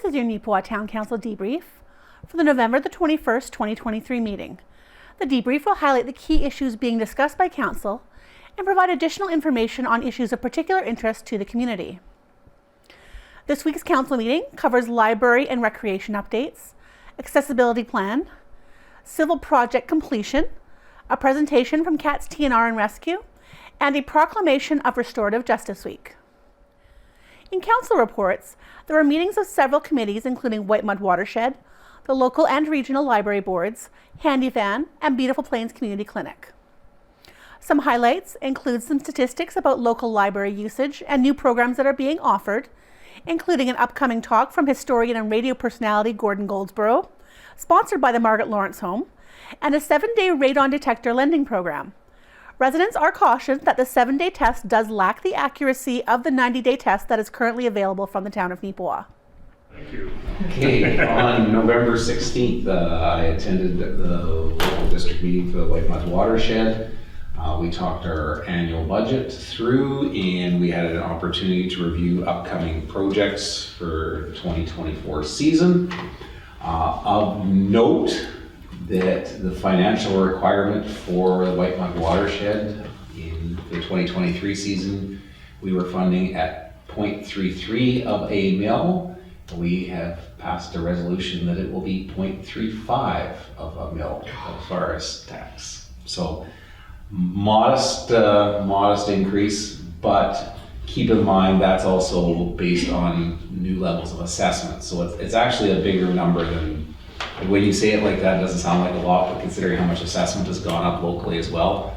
This is your Neepawa Town Council Debrief for the November the 21st, 2023 meeting. The debrief will highlight the key issues being discussed by Council and provide additional information on issues of particular interest to the community. This week's Council meeting covers library and recreation updates, accessibility plan, civil project completion, a presentation from Cats TNR Rescue, and a proclamation of Restorative Justice Week. In Council reports, there were meetings of several committees including White Mud Watershed, the local and regional library boards, Handy Van, and Beautiful Plains Community Clinic. Some highlights include some statistics about local library usage and new programs that are being offered, including an upcoming talk from historian and radio personality Gordon Goldsborough, sponsored by the Margaret Lawrence Home, and a 7-day radon detector lending program. Residents are cautioned that the 7-day test does lack the accuracy of the 90-day test that is currently available from the town of Neepawa. Thank you. Okay, on November 16th, I attended the local district meeting for the White Mud Watershed. We talked our annual budget through, and we had an opportunity to review upcoming projects for the 2024 season. Of note, that the financial requirement for the White Mud Watershed in the 2023 season, we were funding at 0.33 of a mil. We have passed a resolution that it will be 0.35 of a mil as far as tax. So modest increase, but keep in mind that's also based on new levels of assessment. So it's actually a bigger number than. When you say it like that, it doesn't sound like a lot, but considering how much assessment has gone up locally as well.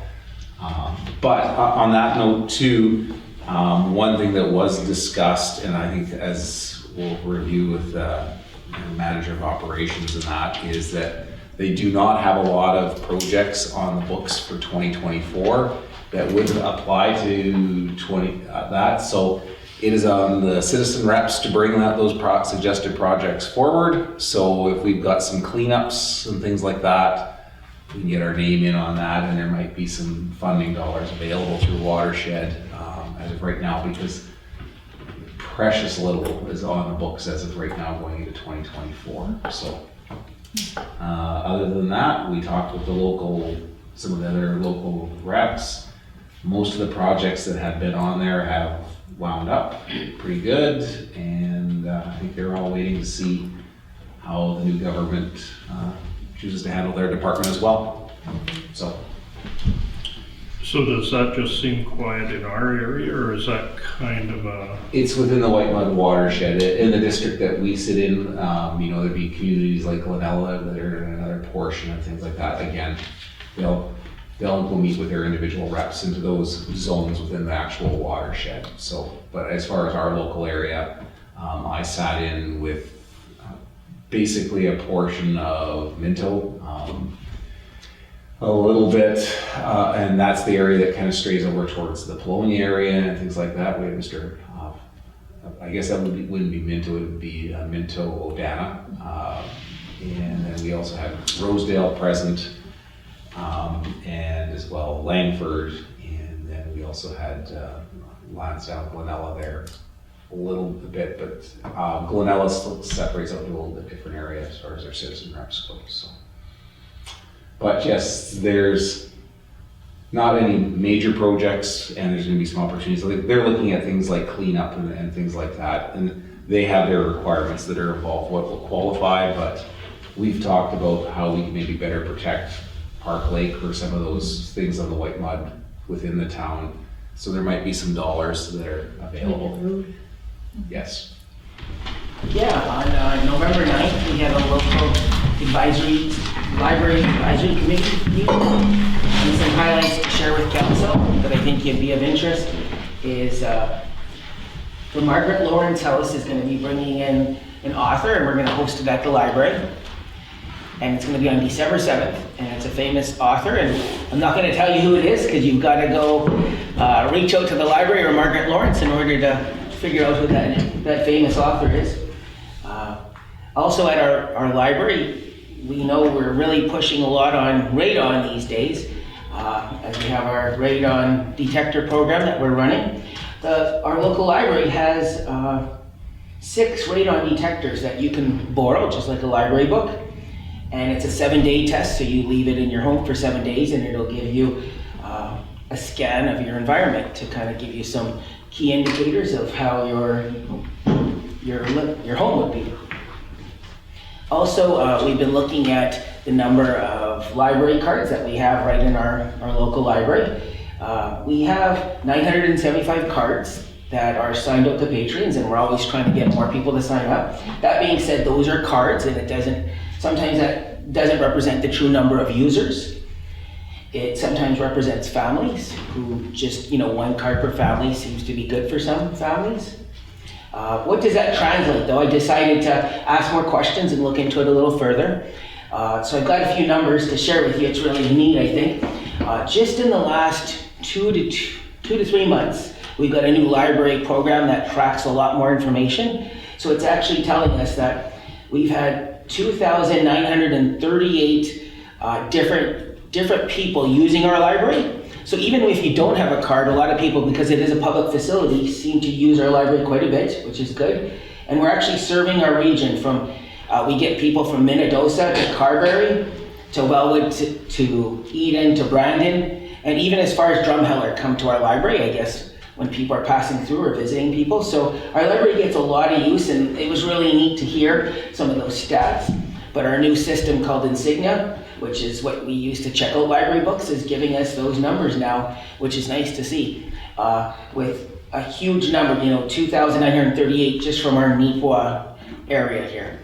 But on that note too, one thing that was discussed, and I think as we'll review with the manager of operations and that, is that they do not have a lot of projects on the books for 2024 that would apply to that. So it is on the citizen reps to bring those suggested projects forward. So if we've got some cleanups and things like that, we can get our name in on that, and there might be some funding dollars available through Watershed as of right now, because precious little is on the books as of right now going into 2024. So other than that, we talked with some of the other local reps. Most of the projects that have been on there have wound up pretty good, and I think they're all waiting to see how the new government chooses to handle their department as well. So does that just seem quiet in our area, or is that kind of a... It's within the White Mud Watershed. In the district that we sit in, there'd be communities like Glenella that are in another portion and things like that. Again, they'll go meet with their individual reps into those zones within the actual watershed. So, but as far as our local area, I sat in with basically a portion of Minto, a little bit, and that's the area that kind of strays over towards the Polonia area and things like that. We have Mr. I guess that wouldn't be Minto, it would be Minto Odana. And then we also have Rosedale present, and as well Langford, and then we also had Lansdowne, Glenella there a little bit, but Glenella still separates out to a little bit different area as far as their citizen reps go. So, but yes, there's not any major projects, and there's going to be some opportunities. They're looking at things like cleanup and things like that, and they have their requirements that are involved, what will qualify. But we've talked about how we can maybe better protect Park Lake or some of those things on the White Mud within the town. So there might be some dollars that are available. Yes. Yeah, on November 9th, we had a local library advisory committee meeting. And some highlights to share with council that I think would be of interest is the Margaret Lawrence House is going to be bringing in an author, and we're going to host it at the library. And it's going to be on December 7th, and it's a famous author, and I'm not going to tell you who it is because you've got to go reach out to the library or Margaret Lawrence in order to figure out who that famous author is. Also at our library, we know we're really pushing a lot on radon these days, as we have our radon detector program that we're running. Our local library has 6 radon detectors that you can borrow, just like a library book. And it's a 7-day test, so you leave it in your home for 7 days and it'll give you a scan of your environment to kind of give you some key indicators of how your home would be. Also, we've been looking at the number of library cards that we have right in our local library. We have 975 cards that are signed up to patrons, and we're always trying to get more people to sign up. That being said, those are cards, and sometimes that doesn't represent the true number of users. It sometimes represents families who just, 1 card per family seems to be good for some families. What does that translate though? I decided to ask more questions and look into it a little further. So I've got a few numbers to share with you. It's really neat, I think. Just in the last 2 to 3 months, we've got a new library program that tracks a lot more information. So it's actually telling us that we've had 2,938 different people using our library. So even if you don't have a card, a lot of people, because it is a public facility, seem to use our library quite a bit, which is good. And we're actually serving our region from, we get people from Minnedosa to Carberry, to Wellwood, to Eden, to Brandon, and even as far as Drumheller come to our library, I guess, when people are passing through or visiting people. So our library gets a lot of use, and it was really neat to hear some of those stats. But our new system called Insignia, which is what we use to check out library books, is giving us those numbers now, which is nice to see. With a huge number, 2,938 just from our Neepawa area here.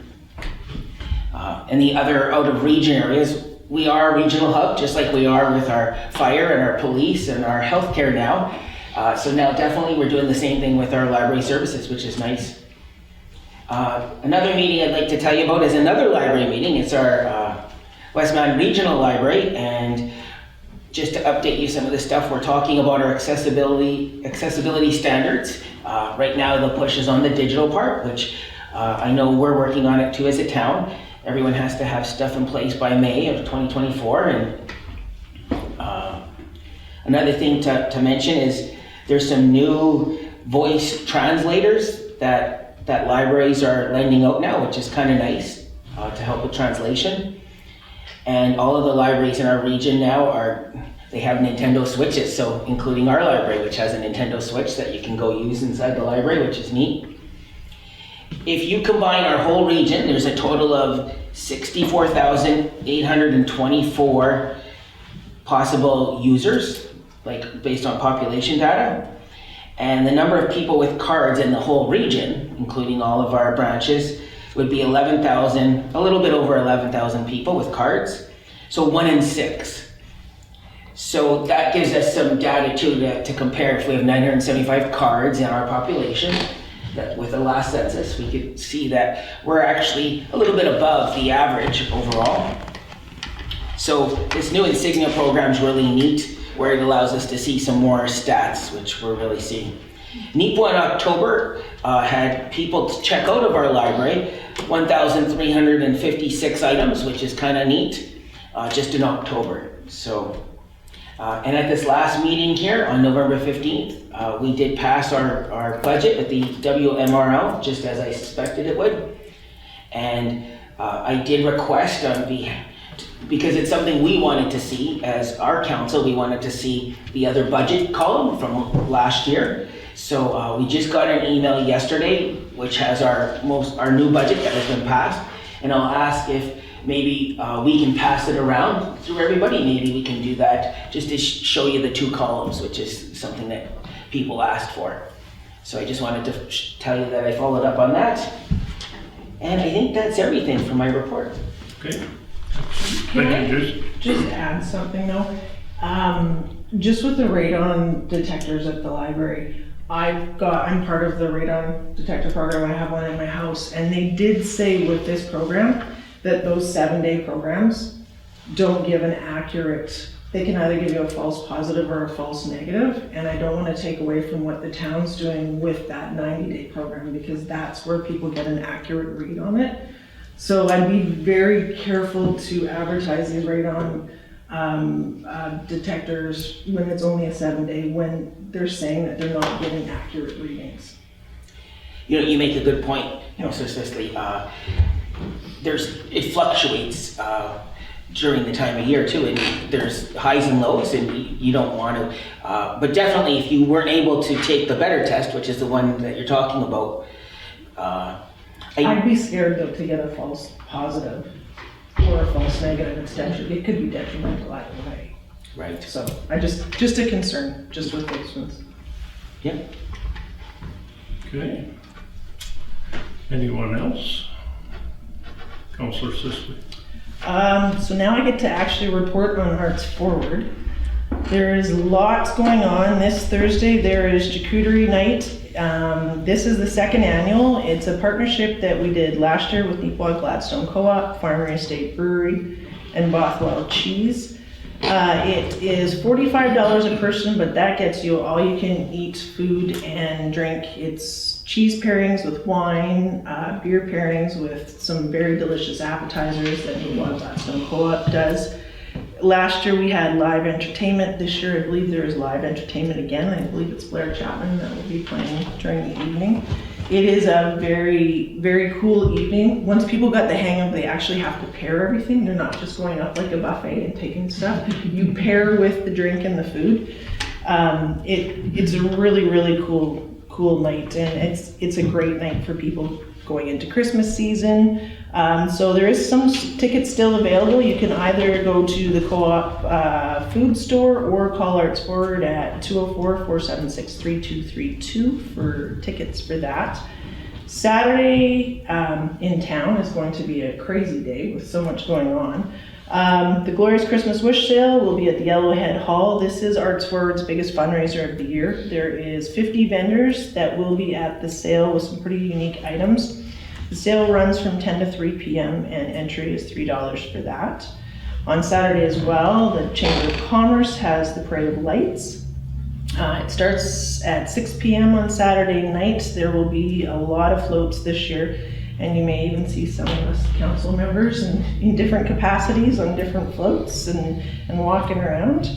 And the other out of region areas, we are a regional hub, just like we are with our fire and our police and our healthcare now. So now definitely we're doing the same thing with our library services, which is nice. Another meeting I'd like to tell you about is another library meeting. It's our Westmount Regional Library, and just to update you some of the stuff, we're talking about our accessibility standards. Right now the push is on the digital part, which I know we're working on it too as a town. Everyone has to have stuff in place by May of 2024. And another thing to mention is there's some new voice translators that libraries are lending out now, which is kind of nice to help with translation. And all of the libraries in our region now they have Nintendo Switches, so including our library, which has a Nintendo Switch that you can go use inside the library, which is neat. If you combine our whole region, there's a total of 64,824 possible users, like based on population data. And the number of people with cards in the whole region, including all of our branches, would be 11,000, a little bit over 11,000 people with cards. So 1 in 6. So that gives us some data too to compare. If we have 975 cards in our population, that with the last census, we could see that we're actually a little bit above the average overall. So this new Insignia program is really neat, where it allows us to see some more stats, which we're really seeing. Neepawa in October had people check out of our library, 1,356 items, which is kind of neat, just in October. So, and at this last meeting here on November 15th, we did pass our budget at the WMRL, just as I suspected it would. And I did request because it's something we wanted to see as our council, we wanted to see the other budget column from last year. So we just got an email yesterday, which has our new budget that has been passed. And I'll ask if maybe we can pass it around through everybody. Maybe we can do that just to show you the 2 columns, which is something that people asked for. So I just wanted to tell you that I followed up on that. And I think that's everything for my report. Okay. Can Thank you, just add something though? Just with the radon detectors at the library, I'm part of the radon detector program. I have one in my house, and they did say with this program that those 7-day programs don't give an accurate, they can either give you a false positive or a false negative, and I don't want to take away from what the town's doing with that 90-day program, because that's where people get an accurate read on it. So I'd be very careful to advertise these radon detectors when it's only a 7-day, when they're saying that they're not getting accurate readings. you make a good point, so Cicely, it fluctuates during the time of year too, and there's highs and lows, and you don't want to, but definitely if you weren't able to take the better test, which is the one that you're talking about, I'd be scared though to get a false positive or a false negative. It could be detrimental either way. Right. So I just a concern, just with those ones. Yeah. Okay. Anyone else? Councillor Sisley. So now I get to actually report on Arts Forward. There is lots going on. This Thursday there is Charcuterie Night. This is the second annual. It's a partnership that we did last year with Neepawa Gladstone Co-op, Farmer Estate Brewery, and Bothwell Cheese. It is $45 a person, but that gets you all you can eat food and drink. It's cheese pairings with wine, beer pairings with some very delicious appetizers that Neepawa Gladstone Co-op does. Last year we had live entertainment. This year I believe there is live entertainment again. I believe it's Blair Chapman that will be playing during the evening. It is a very, very cool evening. Once people got the hang of, they actually have to pair everything. They're not just going up like a buffet and taking stuff. You pair with the drink and the food. It's a really, really cool night, and it's a great night for people going into Christmas season. So there is some tickets still available. You can either go to the Co-op food store or call Arts Forward at 204-476-3232 for tickets for that. Saturday in town is going to be a crazy day with so much going on. The Glorious Christmas Wish Sale will be at the Yellowhead Hall. This is Arts Forward's biggest fundraiser of the year. There is 50 vendors that will be at the sale with some pretty unique items. The sale runs from 10 to 3 p.m. and entry is $3 for that. On Saturday as well, the Chamber of Commerce has the Parade of Lights. It starts at 6 p.m. on Saturday night. There will be a lot of floats this year, and you may even see some of us council members in different capacities on different floats and walking around.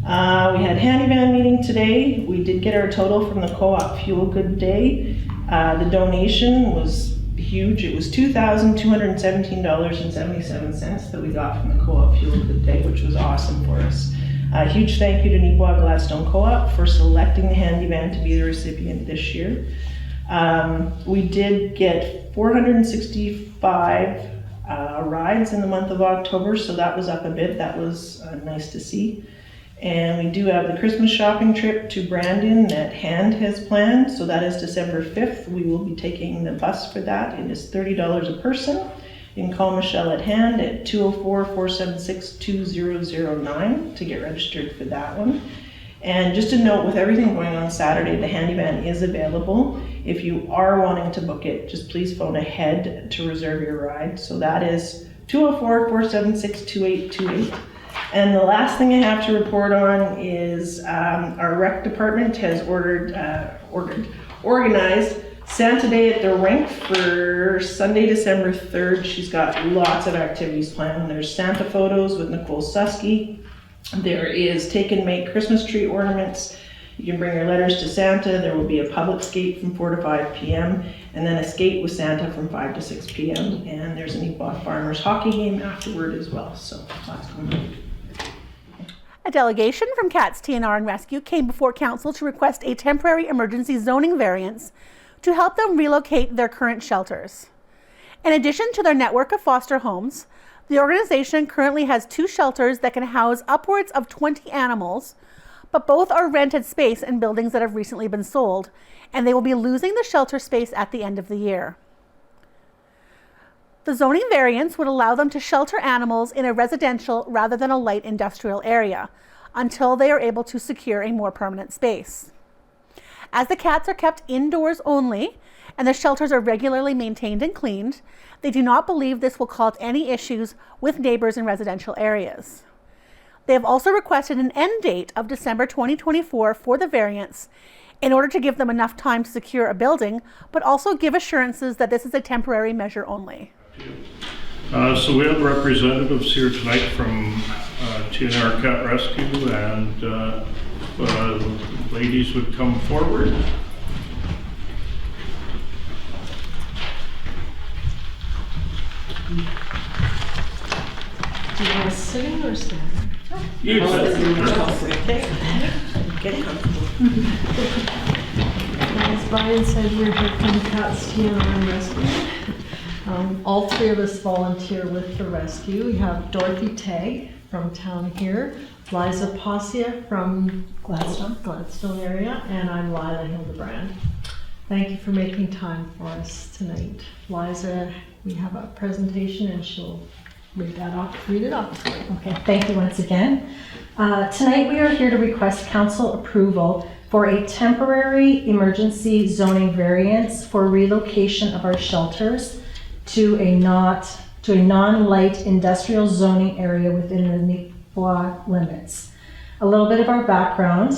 We had handyman meeting today. We did get our total from the Co-op Fuel Good Day. The donation was huge. It was $2,217.77 that we got from the Co-op Fuel Good Day, which was awesome for us. A huge thank you to Neepawa Gladstone Co-op for selecting the handyman to be the recipient this year. We did get 465 rides in the month of October, so that was up a bit. That was nice to see. And we do have the Christmas shopping trip to Brandon that Hand has planned, so that is December 5th. We will be taking the bus for that. It is $30 a person. You can call Michelle at Hand at 204-476-2009 to get registered for that one. And just a note, with everything going on Saturday, the handyman is available. If you are wanting to book it, just please phone ahead to reserve your ride. So that is 204-476-2828. And the last thing I have to report on is our rec department has organized Santa Day at the rink for Sunday, December 3rd. She's got lots of activities planned. There's Santa photos with Nicole Susky. There is take and make Christmas tree ornaments. You can bring your letters to Santa. There will be a public skate from 4 to 5 p.m. and then a skate with Santa from 5 to 6 p.m. And there's a Neepawa Farmers hockey game afterward as well. So lots going on. A delegation from Cats TNR Rescue came before council to request a temporary emergency zoning variance to help them relocate their current shelters. In addition to their network of foster homes, the organization currently has 2 shelters that can house upwards of 20 animals, but both are rented space in buildings that have recently been sold, and they will be losing the shelter space at the end of the year. The zoning variance would allow them to shelter animals in a residential rather than a light industrial area until they are able to secure a more permanent space. As the cats are kept indoors only and the shelters are regularly maintained and cleaned, they do not believe this will cause any issues with neighbors in residential areas. They have also requested an end date of December 2024 for the variance in order to give them enough time to secure a building, but also give assurances that this is a temporary measure only. So we have representatives here tonight from TNR Cat Rescue, and ladies would come forward. or stand? You said- Get comfortable. As Brian said, we're here from Cats TNR Rescue. All three of us volunteer with the rescue. We have Dorothy Tagg from town here, Liza Possia from Gladstone area, and I'm Lila Hildebrand. Thank you for making time for us tonight. Liza, we have a presentation and she'll read it off. Okay, thank you once again. Tonight we are here to request council approval for a temporary emergency zoning variance for relocation of our shelters to a non-light industrial zoning area within the Neepawa limits. A little bit of our background.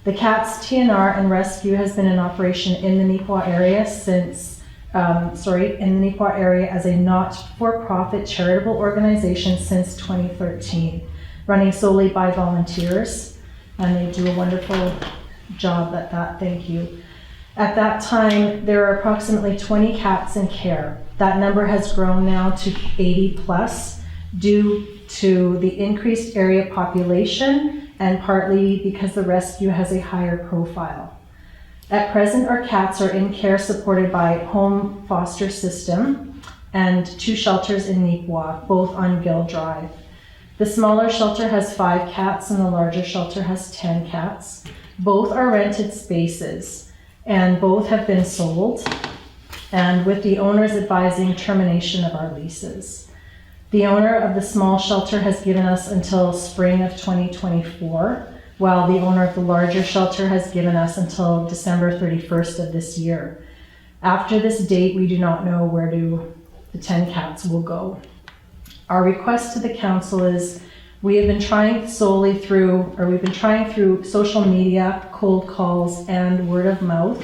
The Cats TNR and Rescue has been in operation in the Neepawa area as a not-for-profit charitable organization since 2013, running solely by volunteers, and they do a wonderful job at that, thank you. At that time, there are approximately 20 cats in care. That number has grown now to 80 plus due to the increased area population and partly because the rescue has a higher profile. At present, our cats are in care supported by home foster system and 2 shelters in Neepawa, both on Gill Drive. The smaller shelter has 5 cats and the larger shelter has 10 cats. Both are rented spaces and both have been sold, and with the owners advising termination of our leases. The owner of the small shelter has given us until spring of 2024, while the owner of the larger shelter has given us until December 31st of this year. After this date, we do not know where the 10 cats will go. Our request to the council is we've been trying through social media, cold calls, and word of mouth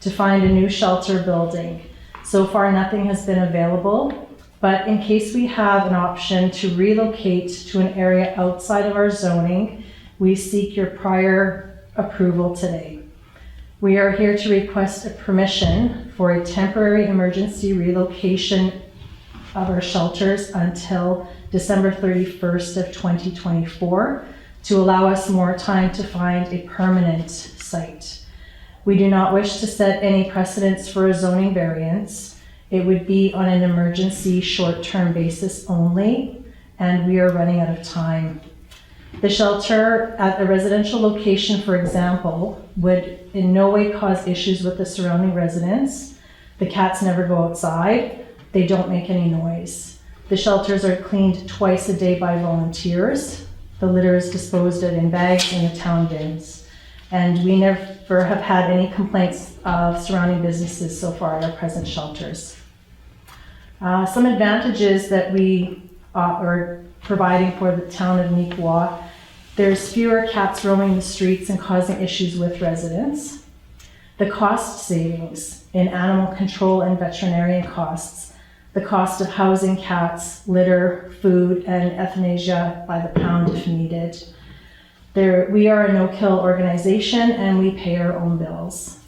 to find a new shelter building. So far, nothing has been available, but in case we have an option to relocate to an area outside of our zoning, we seek your prior approval today. We are here to request a permission for a temporary emergency relocation of our shelters until December 31st of 2024 to allow us more time to find a permanent site. We do not wish to set any precedents for a zoning variance. It would be on an emergency short-term basis only, and we are running out of time. The shelter at a residential location, for example, would in no way cause issues with the surrounding residents. The cats never go outside. They don't make any noise. The shelters are cleaned twice a day by volunteers. The litter is disposed of in bags in the town bins. And we never have had any complaints of surrounding businesses so far at our present shelters. Some advantages that we are providing for the town of Neepawa: there's fewer cats roaming the streets and causing issues with residents. The cost savings in animal control and veterinarian costs, the cost of housing cats, litter, food, and euthanasia by the pound if needed. We are a no-kill organization and we pay our own bills.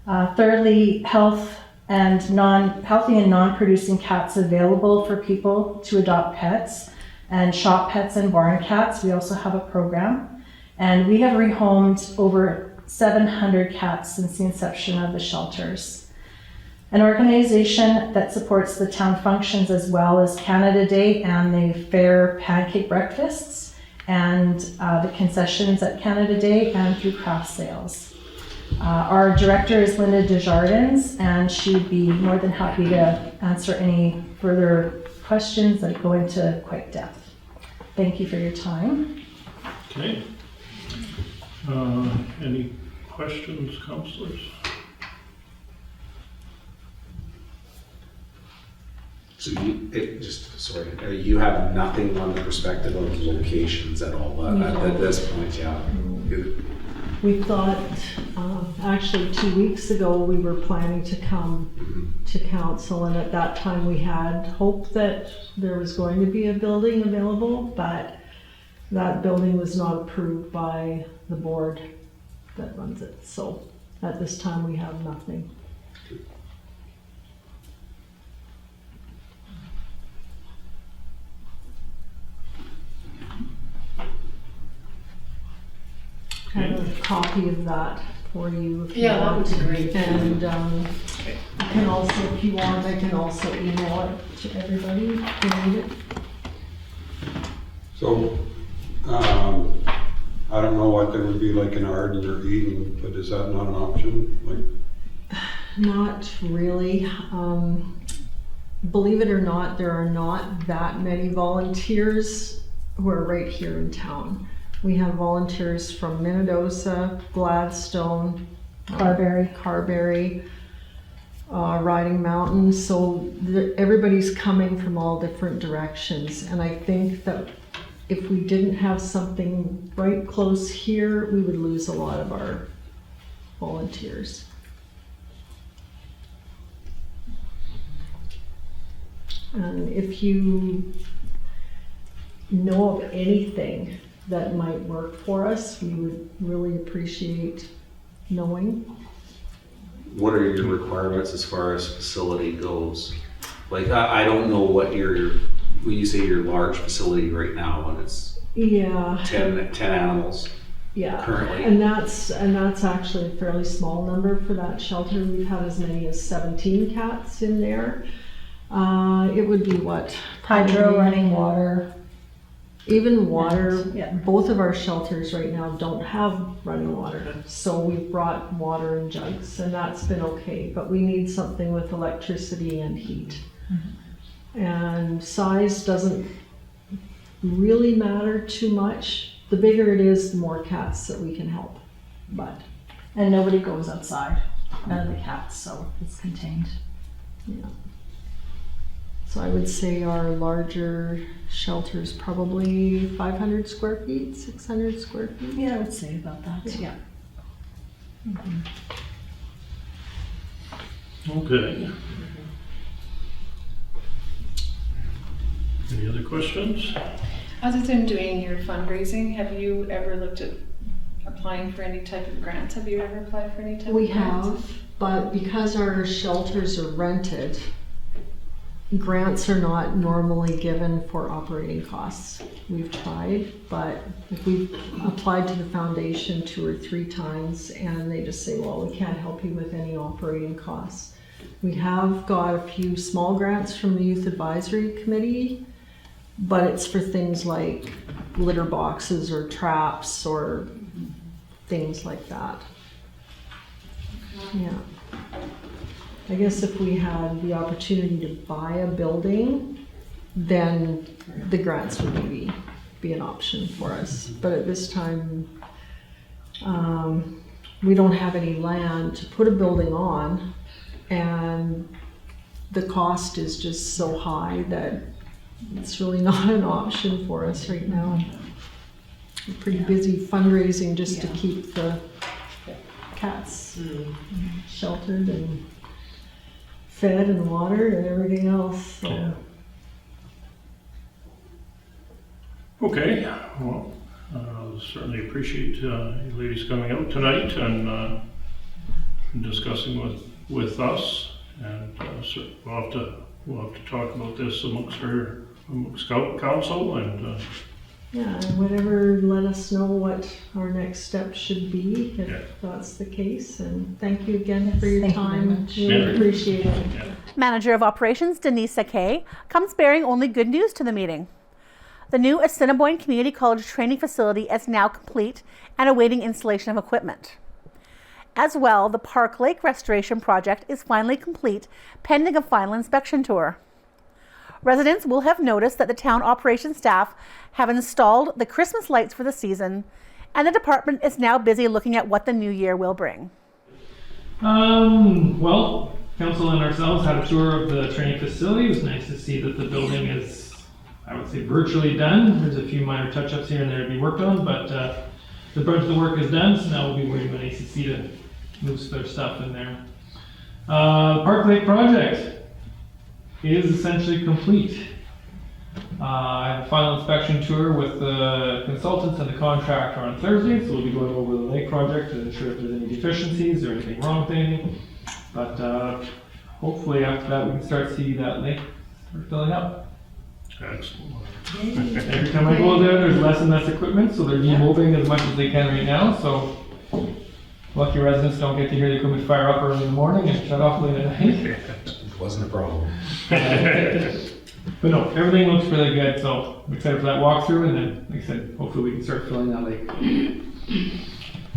Thirdly, healthy and non-producing cats available for people to adopt pets, and shop pets and barn cats. We also have a program, and we have rehomed over 700 cats since the inception of the shelters. An organization that supports the town functions as well as Canada Day and the fair pancake breakfasts and the concessions at Canada Day and through craft sales. Our director is Linda Desjardins, and she'd be more than happy to answer any further questions that go into quite depth. Thank you for your time. Okay. Any questions, councillors? So you have nothing on the perspective of locations at all at this point, yeah? We thought, actually 2 weeks ago, we were planning to come to council, and at that time we had hoped that there was going to be a building available, but that building was not approved by the board that runs it. So at this time we have nothing. a copy of that for you if you Yeah, that want. would be great. And I can also, if you want, I can also email it to everybody if you need it. So, I don't know what there would be like in Arden or Eden, but is that not an option? Like, Not really. Believe it or not, there are not that many volunteers who are right here in town. We have volunteers from Minnedosa, Gladstone, Carberry, Riding Mountain. So everybody's coming from all different directions. And I think that if we didn't have something right close here, we would lose a lot of our volunteers. And if you know of anything that might work for us, we would really appreciate knowing. What are your requirements as far as facility goes? Like, I don't know what when you say your large facility right now, and it's Yeah. 10 animals Yeah. currently. And that's actually a fairly small number for that shelter. We've had as many as 17 cats in there. It would be what? Hydro, Probably- running water. Even water, Yeah. both of our shelters right now don't have running water. So we've brought water in jugs and that's been okay, but we need something with electricity and heat. And size doesn't really matter too much. The bigger it is, the more cats that we can help. But, And nobody goes outside, none of the cats, so it's contained. yeah. So I would say our larger shelter's probably 500 square feet, 600 square feet. Yeah, I would say about that, yeah. Okay. Any other questions? Other than doing your fundraising, have you ever looked at applying for any type of grants? Have you ever applied for any type We of grants? have, but because our shelters are rented, grants are not normally given for operating costs. We've tried, but we've applied to the foundation 2 or 3 times and they just say, well, we can't help you with any operating costs. We have got a few small grants from the Youth Advisory Committee, but it's for things like litter boxes or traps or things like that. Yeah. I guess if we had the opportunity to buy a building, then the grants would maybe be an option for us. But at this time, we don't have any land to put a building on, and the cost is just so high that it's really not an option for us right now. We're pretty busy fundraising just to keep the cats sheltered and fed and watered and everything else, so. Yeah. Okay, well, certainly appreciate you ladies coming out tonight and discussing with us. And so we'll have to talk about this amongst council and Yeah, and whatever, let us know what our next step should be if Yeah. that's the case. And thank you again for your Thank you very time. much. Really Yeah. appreciate it. yeah. Manager of Operations Denise Kay comes bearing only good news to the meeting. The new Assiniboine Community College training facility is now complete and awaiting installation of equipment. As well, the Park Lake restoration project is finally complete, pending a final inspection tour. Residents will have noticed that the town operations staff have installed the Christmas lights for the season, and the department is now busy looking at what the new year will bring. Well, council and ourselves had a tour of the training facility. It was nice to see that the building is, I would say, virtually done. There's a few minor touch-ups here and there to be worked on, but the brunt of the work is done, so now we'll be waiting on ACC to move their stuff in there. Park Lake project is essentially complete. I have a final inspection tour with the consultants and the contractor on Thursday, so we'll be going over the lake project to ensure if there's any deficiencies or anything wrong with anything. But hopefully after that we can start seeing that lake start filling up. Excellent. Every time I go there, there's less and less equipment, so they're demobbing as much as they can right now, so lucky residents don't get to hear the equipment fire up early in the morning and shut off late at night. It wasn't a problem. But no, everything looks really good, so I'm excited for that walkthrough, and then, like I said, hopefully we can start filling that lake.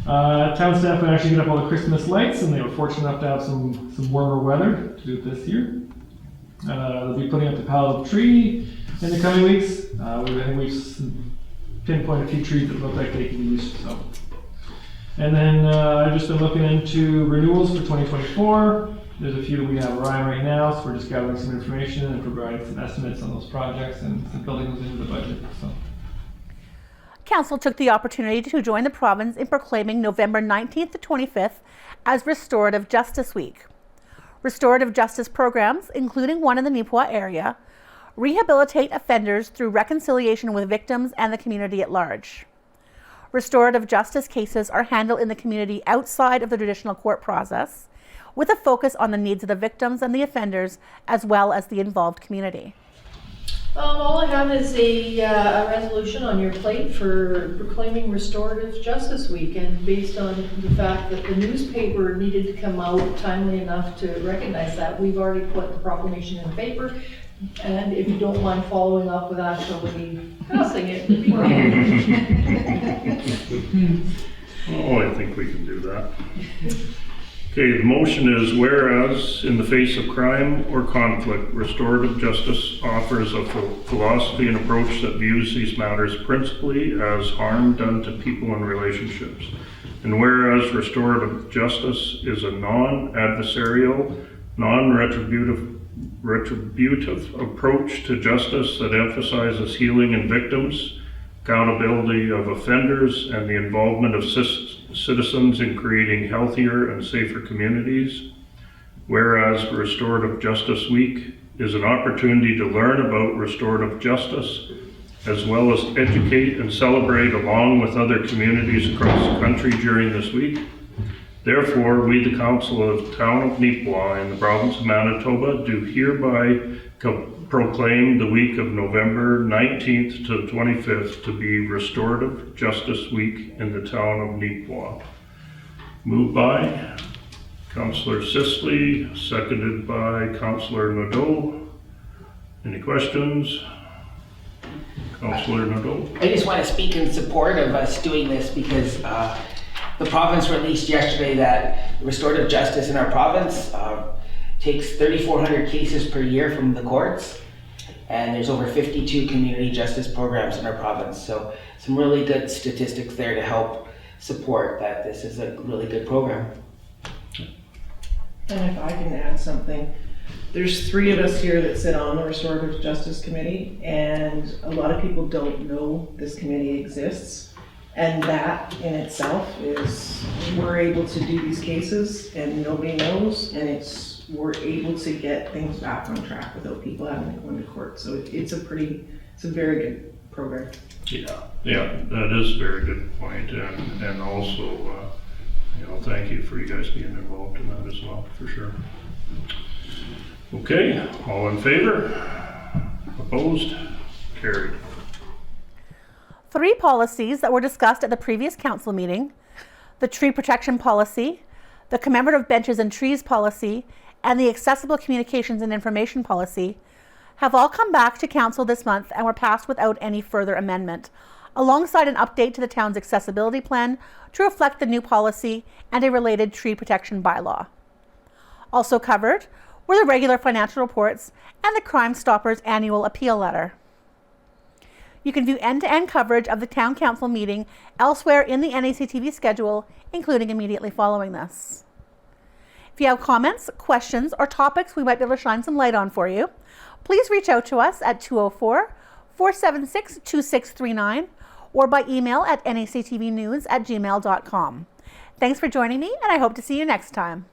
Town staff would actually get up all the Christmas lights, and they were fortunate enough to have some warmer weather to do it this year. They'll be putting up the pallet tree in the coming weeks. I think we've pinpointed a few trees that look like they can be used. So. And then I've just been looking into renewals for 2024. There's a few that we have right now, so we're just gathering some information and providing some estimates on those projects and building those into the budget. So. Council took the opportunity to join the province in proclaiming November 19th to 25th as Restorative Justice Week. Restorative justice programs, including one in the Neepawa area, rehabilitate offenders through reconciliation with victims and the community at large. Restorative justice cases are handled in the community outside of the traditional court process, with a focus on the needs of the victims and the offenders, as well as the involved community. All I have is a resolution on your plate for proclaiming Restorative Justice Week, and based on the fact that the newspaper needed to come out timely enough to recognize that, we've already put the proclamation in the paper, and if you don't mind following up with actually passing it before. Oh, I think we can do that. Okay, the motion is, whereas in the face of crime or conflict, restorative justice offers a philosophy and approach that views these matters principally as harm done to people and relationships. And whereas restorative justice is a non-adversarial, non-retributive approach to justice that emphasizes healing in victims, accountability of offenders, and the involvement of citizens in creating healthier and safer communities. Whereas Restorative Justice Week is an opportunity to learn about restorative justice, as well as educate and celebrate along with other communities across the country during this week. Therefore, we, the Council of Town of Neepawa in the province of Manitoba, do hereby proclaim the week of November 19th to 25th to be Restorative Justice Week in the town of Neepawa. Moved by Councillor Sisley, seconded by Councillor Nadeau. Any questions? Councillor Nadeau. I just want to speak in support of us doing this because the province released yesterday that restorative justice in our province takes 3,400 cases per year from the courts, and there's over 52 community justice programs in our province. So some really good statistics there to help support that this is a really good program. And if I can add something, there's 3 of us here that sit on the Restorative Justice Committee, and a lot of people don't know this committee exists. And that in itself is, we're able to do these cases and nobody knows, and we're able to get things back on track without people having to go into court. So it's a very good program. Yeah, that is a very good point, and also, thank you for you guys being involved in that as well, for sure. Okay, all in favor? Opposed? Carried. 3 policies that were discussed at the previous council meeting, the tree protection policy, the commemorative benches and trees policy, and the accessible communications and information policy, have all come back to council this month and were passed without any further amendment, alongside an update to the town's accessibility plan to reflect the new policy and a related tree protection bylaw. Also covered were the regular financial reports and the Crime Stoppers annual appeal letter. You can view end-to-end coverage of the town council meeting elsewhere in the NACTV schedule, including immediately following this. If you have comments, questions, or topics we might be able to shine some light on for you, please reach out to us at 204-476-2639 or by email at nactvnews@gmail.com. Thanks for joining me, and I hope to see you next time.